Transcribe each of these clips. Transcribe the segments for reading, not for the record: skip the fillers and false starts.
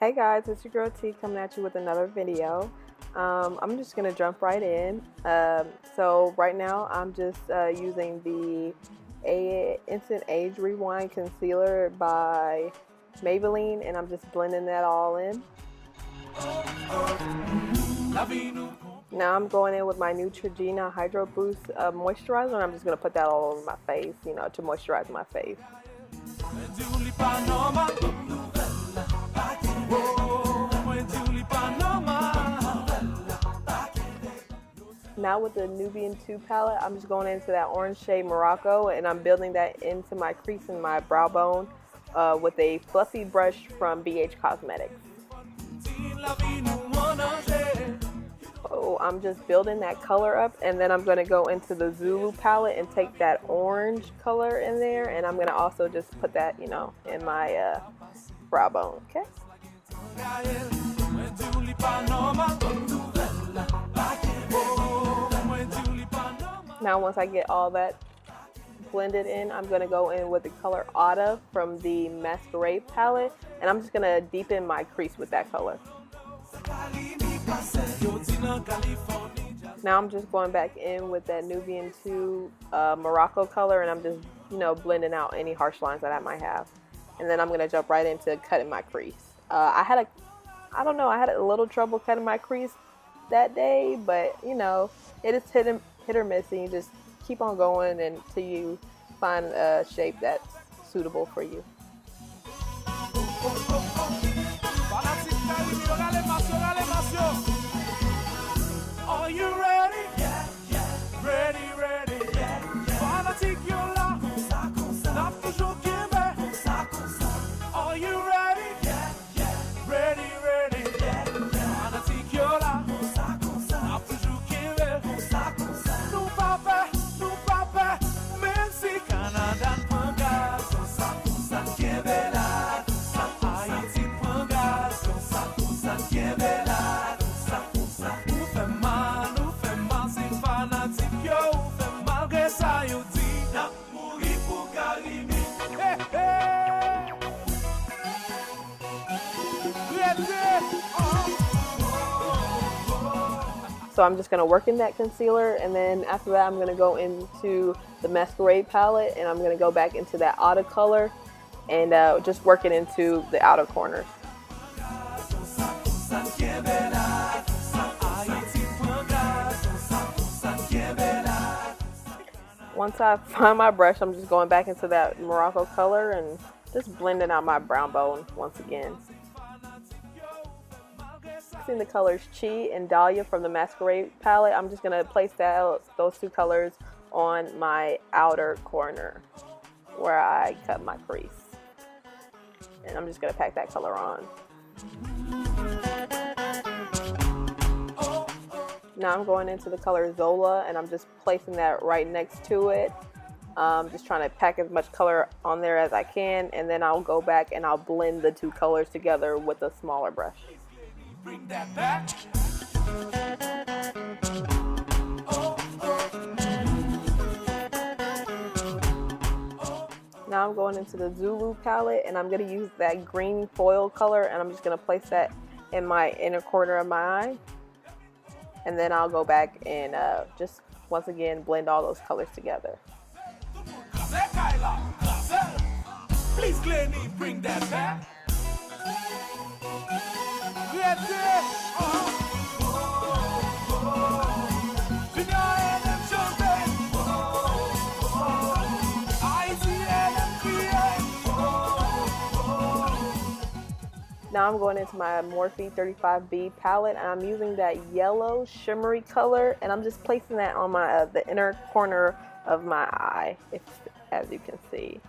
Hey guys, it's your girl T coming at you with another video. I'm just gonna jump right in. So right now I'm just using the Instant Age Rewind Concealer by Maybelline, and I'm just blending that all in. Now I'm going in with my Neutrogena Hydro Boost moisturizer, and I'm just gonna put that all over my face, you know, to moisturize my face. Now with the Nubian 2 palette, I'm just going into that orange shade Morocco, and I'm building that into my crease and my brow bone with a fluffy brush from BH Cosmetics. So I'm just building that color up, and then I'm going to go into the Zulu palette and take that orange color in there, and I'm going to also just put that, you know, in my brow bone, okay? Now once I get all that blended in, I'm going to go in with the color Autumn from the Masquerade palette, and I'm just going to deepen my crease with that color. Now I'm just going back in with that Nubian 2 Morocco color, and I'm just, you know, blending out any harsh lines that I might have. And then I'm going to jump right into cutting my crease. I had a little trouble cutting my crease that day, but you know, it is hit or miss, and you just keep on going until you find a shape that's suitable for you. Are you ready? Yeah, yeah. Ready, ready. Yeah, yeah. Fanatique, you're là. N'a toujours qu'un verre. Are you ready? Yeah, yeah. Ready, ready. Yeah, yeah. Fanatique, you're là. N'a toujours qu'un verre. Nous papa, même si Canada prend gaz. Ça qui est belle. Haïti prend gaz. Ça qui est belle. So I'm just going to work in that concealer, and then after that I'm going to go into the Masquerade palette, and I'm going to go back into that outer color and just work it into the outer corners. Once I find my brush, I'm just going back into that Morocco color and just blending out my brown bone once again. Using the colors Chi and Dahlia from the Masquerade palette, I'm just going to place those two colors on my outer corner where I cut my crease. And I'm just going to pack that color on. Now I'm going into the color Zola, and I'm just placing that right next to it. Just trying to pack as much color on there as I can, and then I'll go back and I'll blend the two colors together with a smaller brush. Bring that back. Now I'm going into the Zulu palette, and I'm going to use that green foil color, and I'm just going to place that in my inner corner of my eye. And then I'll go back and just once again blend all those colors together. Please, Glenny, bring that back. Now I'm going into my Morphe 35B palette, and I'm using that yellow shimmery color, and I'm just placing that on my the inner corner of my eye, as you can see.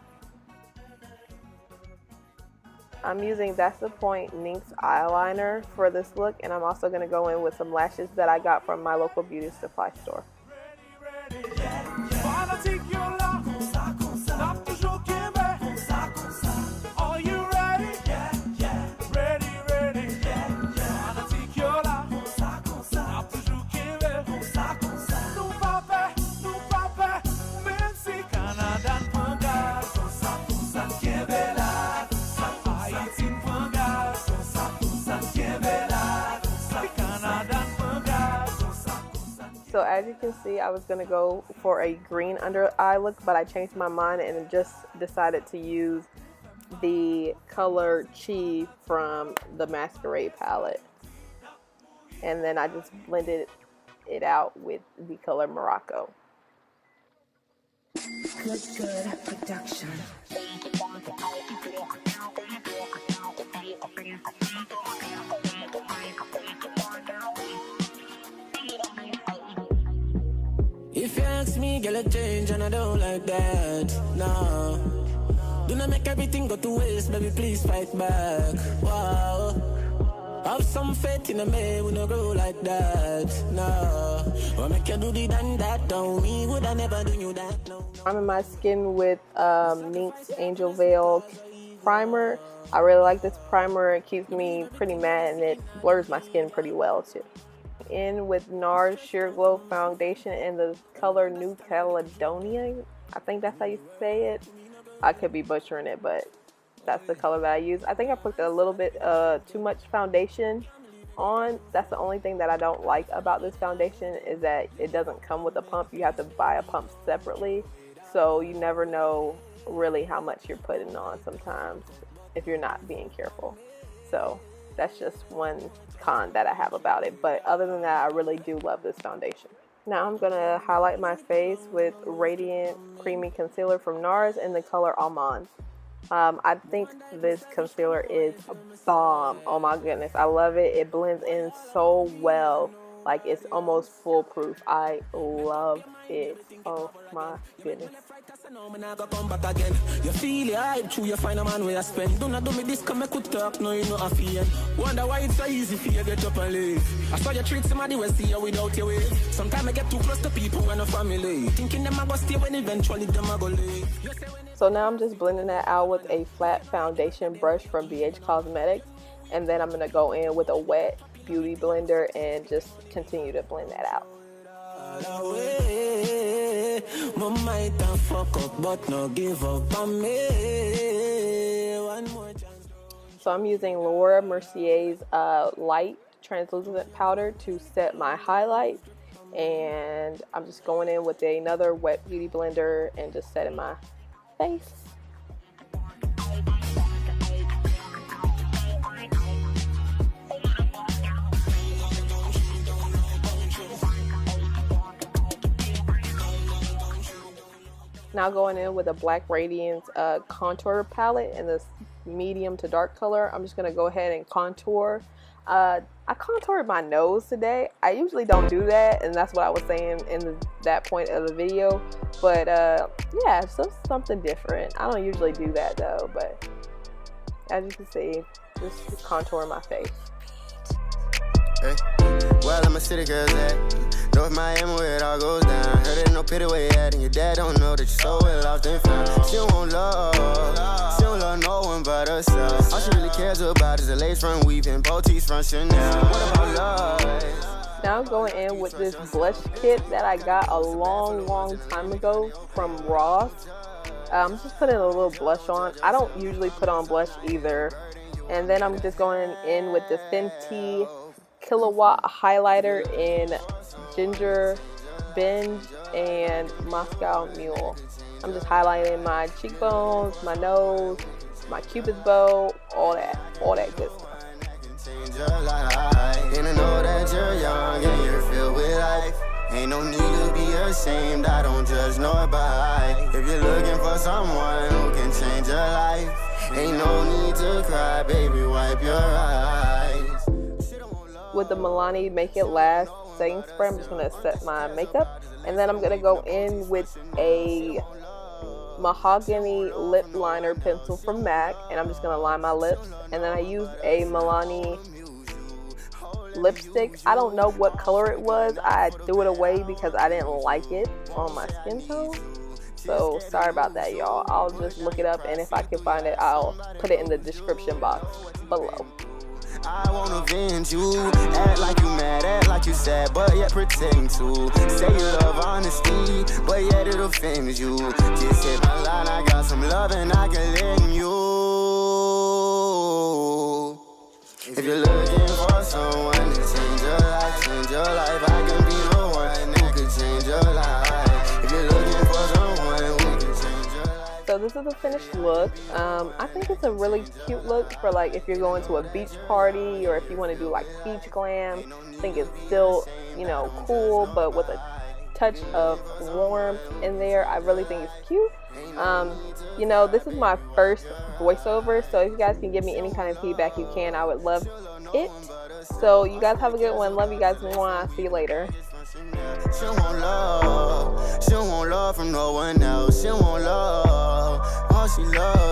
I'm using That's the Point NYX eyeliner for this look, and I'm also going to go in with some lashes that I got from my local beauty supply store. So as you can see, I was going to go for a green under eye look, but I changed my mind and just decided to use the color Chi from the Masquerade palette. And then I just blended it out with the color Morocco. Good production. If you ask me, girl, a change and I don't like that. No. Do not make everything go to waste, baby, please fight back. Wow. Have some faith in a man, we no grow like that. No. Or make you do the done that, don't we would I never do you that, no. I'm in my skin with Mink's Angel Veil primer. I really like this primer. It keeps me pretty matte and it blurs my skin pretty well too. In with NARS Sheer Glow foundation in the color New Caledonia. I think that's how you say it. I could be butchering it, but that's the color that I use. I think I put a little bit too much foundation on. That's the only thing that I don't like about this foundation, is that it doesn't come with a pump. You have to buy a pump separately, so you never know really how much you're putting on sometimes if you're not being careful. So that's just one con that I have about it, but other than that, I really do love this foundation. Now I'm going to highlight my face with Radiant Creamy Concealer from NARS in the color Amande. I think this concealer is a bomb. Oh my goodness, I love it. It blends in so well. Like, it's almost foolproof. I love it. Oh my goodness. You feel your hype through, you find a man where you spend. Do not do me this, come make good talk, no you know a fear. Wonder why it's so easy for you to get up and leave. I saw you treat somebody when see you without your way. Sometimes I get too close to people when a family. Thinking them I go stay when eventually them I go leave. So now I'm just blending that out with a flat foundation brush from BH Cosmetics. And then I'm going to go in with a wet beauty blender and just continue to blend that out. So I'm using Laura Mercier's light translucent powder to set my highlight, and I'm just going in with another wet beauty blender and just setting my face. Now going in with a Black Radiance contour palette in this medium to dark color. I'm just going to go ahead and contour. I contoured my nose today. I usually don't do that, and that's what I was saying in that point of the video. But yeah, it's just something different. I don't usually do that though, but as you can see, just contour my face. Hey. Well, I'm a city girl's at North Miami where it all goes down. Heard it no pity where you at, and your dad don't know that you're so well off and found. She don't love no one but herself. All she really cares about is a lace front weaving, boutiques from Chanel. What about love? Now I'm going in with this blush kit that I got a long time ago from Ross. I'm just putting a little blush on. I don't usually put on blush either. And then I'm just going in with the Fenty Killawatt highlighter in Ginger, Binge, and Moscow Mule. I'm just highlighting my cheekbones, my nose, my cupid's bow, all that good stuff. And I know that you're young and you're filled with life. Ain't no need to be ashamed, I don't judge nor bite. If you're looking for someone who can change your life, ain't no need to cry, baby, wipe your eyes. With the Milani Make It Last setting spray, I'm just going to set my makeup. And then I'm going to go in with a mahogany lip liner pencil from MAC. And I'm just going to line my lips. And then I used a Milani lipstick. I don't know what color it was. I threw it away because I didn't like it on my skin tone. So sorry about that, y'all. I'll just look it up, and if I can find it, I'll put it in the description box below. I won't avenge you. Act like you mad, act like you sad, but yet pretend to. Say you love honesty, but yet it offends you. Just hit my line, I got some love and I can lend you. If you're looking for someone to change your life, I can be the one. this is the finished look. I think it's a really cute look for like if you're going to a beach party or if you want to do like beach glam. I think it's still, you know, cool, but with a touch of warmth in there. I really think it's cute. You know, this is my first voiceover, so if you guys can give me any kind of feedback you can, I would love it. So you guys have a good one. Love you guys. Mwah. See you later. She won't love. She won't love from no one else. She won't love. All she loves.